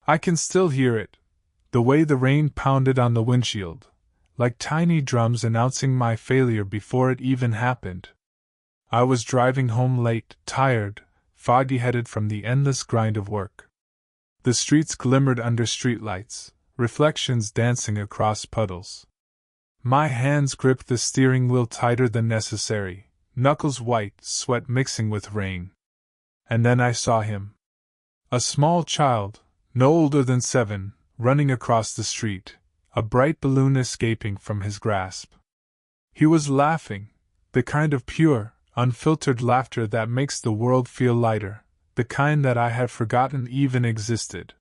I can still hear it, the way the rain pounded on the windshield, like tiny drums announcing my failure before it even happened. I was driving home late, tired, foggy-headed from the endless grind of work. The streets glimmered under streetlights, reflections dancing across puddles. My hands gripped the steering wheel tighter than necessary, knuckles white, sweat mixing with rain. And then I saw him. A small child, no older than 7, running across the street, a bright balloon escaping from his grasp. He was laughing, the kind of pure, unfiltered laughter that makes the world feel lighter, the kind that I had forgotten even existed.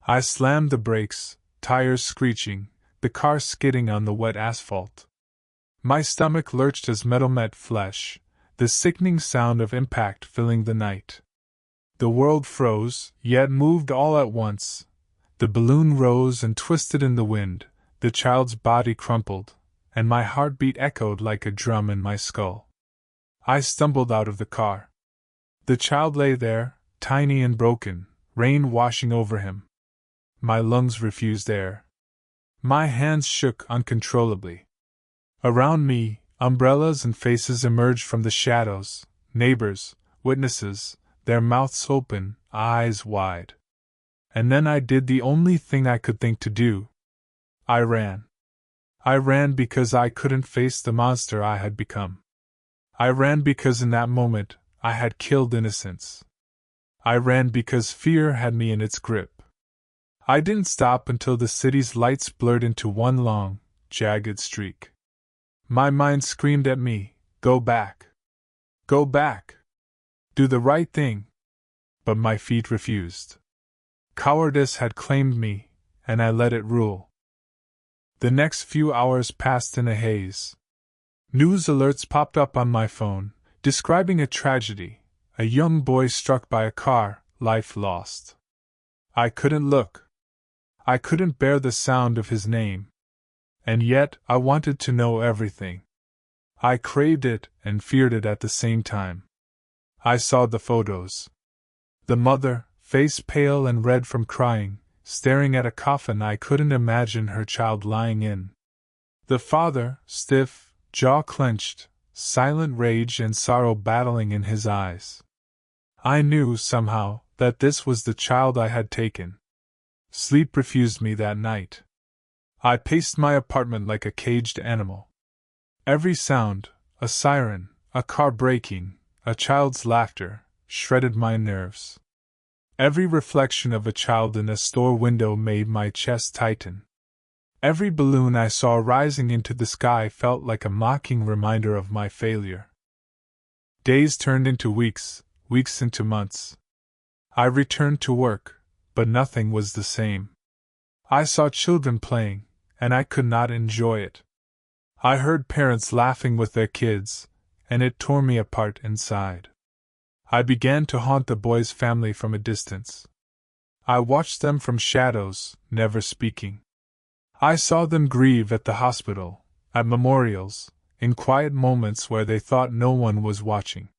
I slammed the brakes, tires screeching, the car skidding on the wet asphalt. My stomach lurched as metal met flesh, the sickening sound of impact filling the night. The world froze, yet moved all at once. The balloon rose and twisted in the wind, the child's body crumpled, and my heartbeat echoed like a drum in my skull. I stumbled out of the car. The child lay there, tiny and broken, rain washing over him. My lungs refused air. My hands shook uncontrollably. Around me, umbrellas and faces emerged from the shadows, neighbors, witnesses, their mouths open, eyes wide. And then I did the only thing I could think to do. I ran. I ran because I couldn't face the monster I had become. I ran because in that moment, I had killed innocence. I ran because fear had me in its grip. I didn't stop until the city's lights blurred into one long, jagged streak. My mind screamed at me, "Go back! Go back! Do the right thing!" But my feet refused. Cowardice had claimed me, and I let it rule. The next few hours passed in a haze. News alerts popped up on my phone, describing a tragedy, a young boy struck by a car, life lost. I couldn't look. I couldn't bear the sound of his name. And yet, I wanted to know everything. I craved it and feared it at the same time. I saw the photos. The mother, face pale and red from crying, staring at a coffin I couldn't imagine her child lying in. The father, stiff, jaw clenched, silent rage and sorrow battling in his eyes. I knew, somehow, that this was the child I had taken. Sleep refused me that night. I paced my apartment like a caged animal. Every sound, a siren, a car braking, a child's laughter, shredded my nerves. Every reflection of a child in a store window made my chest tighten. Every balloon I saw rising into the sky felt like a mocking reminder of my failure. Days turned into weeks, weeks into months. I returned to work, but nothing was the same. I saw children playing, and I could not enjoy it. I heard parents laughing with their kids, and it tore me apart inside. I began to haunt the boys' family from a distance. I watched them from shadows, never speaking. I saw them grieve at the hospital, at memorials, in quiet moments where they thought no one was watching.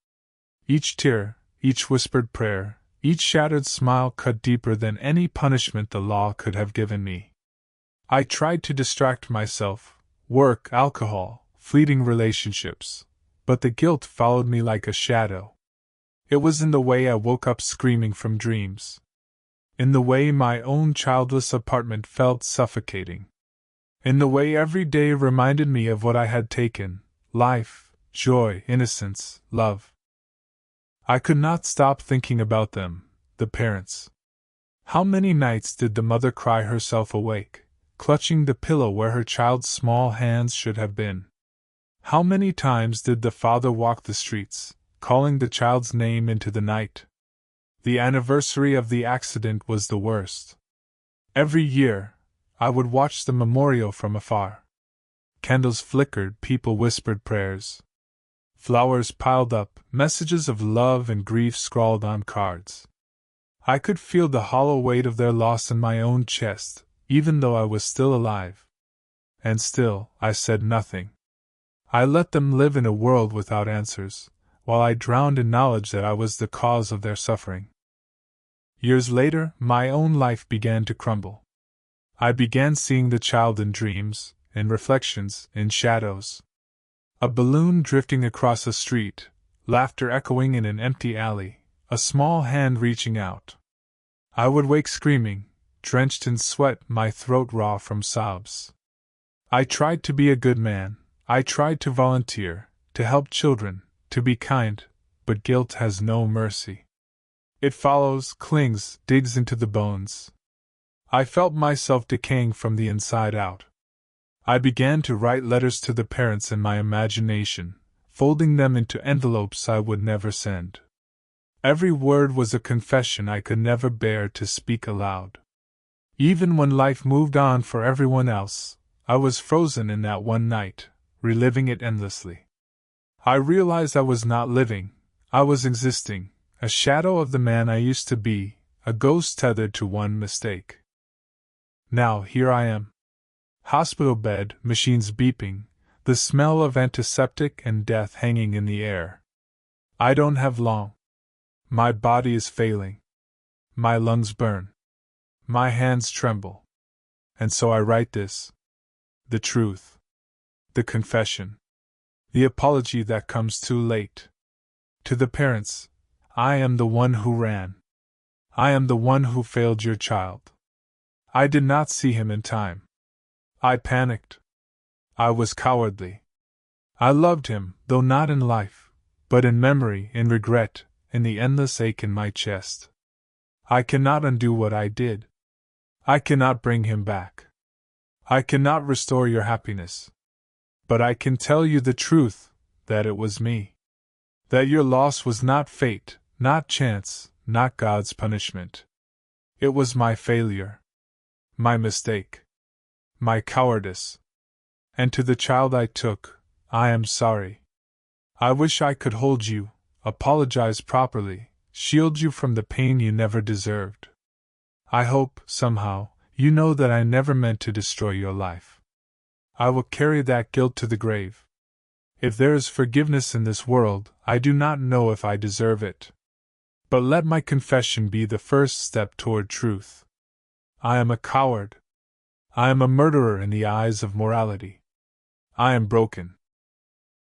Each tear, each whispered prayer, each shattered smile cut deeper than any punishment the law could have given me. I tried to distract myself, work, alcohol, fleeting relationships, but the guilt followed me like a shadow. It was in the way I woke up screaming from dreams. In the way my own childless apartment felt suffocating. In the way every day reminded me of what I had taken: life, joy, innocence, love. I could not stop thinking about them, the parents. How many nights did the mother cry herself awake, clutching the pillow where her child's small hands should have been? How many times did the father walk the streets, calling the child's name into the night? The anniversary of the accident was the worst. Every year, I would watch the memorial from afar. Candles flickered, people whispered prayers. Flowers piled up, messages of love and grief scrawled on cards. I could feel the hollow weight of their loss in my own chest, even though I was still alive. And still, I said nothing. I let them live in a world without answers, while I drowned in knowledge that I was the cause of their suffering. Years later, my own life began to crumble. I began seeing the child in dreams, in reflections, in shadows. A balloon drifting across a street, laughter echoing in an empty alley, a small hand reaching out. I would wake screaming, drenched in sweat, my throat raw from sobs. I tried to be a good man, I tried to volunteer, to help children, to be kind, but guilt has no mercy. It follows, clings, digs into the bones. I felt myself decaying from the inside out. I began to write letters to the parents in my imagination, folding them into envelopes I would never send. Every word was a confession I could never bear to speak aloud. Even when life moved on for everyone else, I was frozen in that one night, reliving it endlessly. I realized I was not living, I was existing, a shadow of the man I used to be, a ghost tethered to one mistake. Now here I am. Hospital bed, machines beeping, the smell of antiseptic and death hanging in the air. I don't have long. My body is failing. My lungs burn. My hands tremble. And so I write this. The truth. The confession. The apology that comes too late. To the parents, I am the one who ran. I am the one who failed your child. I did not see him in time. I panicked. I was cowardly. I loved him, though not in life, but in memory, in regret, in the endless ache in my chest. I cannot undo what I did. I cannot bring him back. I cannot restore your happiness. But I can tell you the truth, that it was me. That your loss was not fate, not chance, not God's punishment. It was my failure. My mistake. My cowardice. And to the child I took, I am sorry. I wish I could hold you, apologize properly, shield you from the pain you never deserved. I hope, somehow, you know that I never meant to destroy your life. I will carry that guilt to the grave. If there is forgiveness in this world, I do not know if I deserve it. But let my confession be the first step toward truth. I am a coward. I am a murderer in the eyes of morality. I am broken.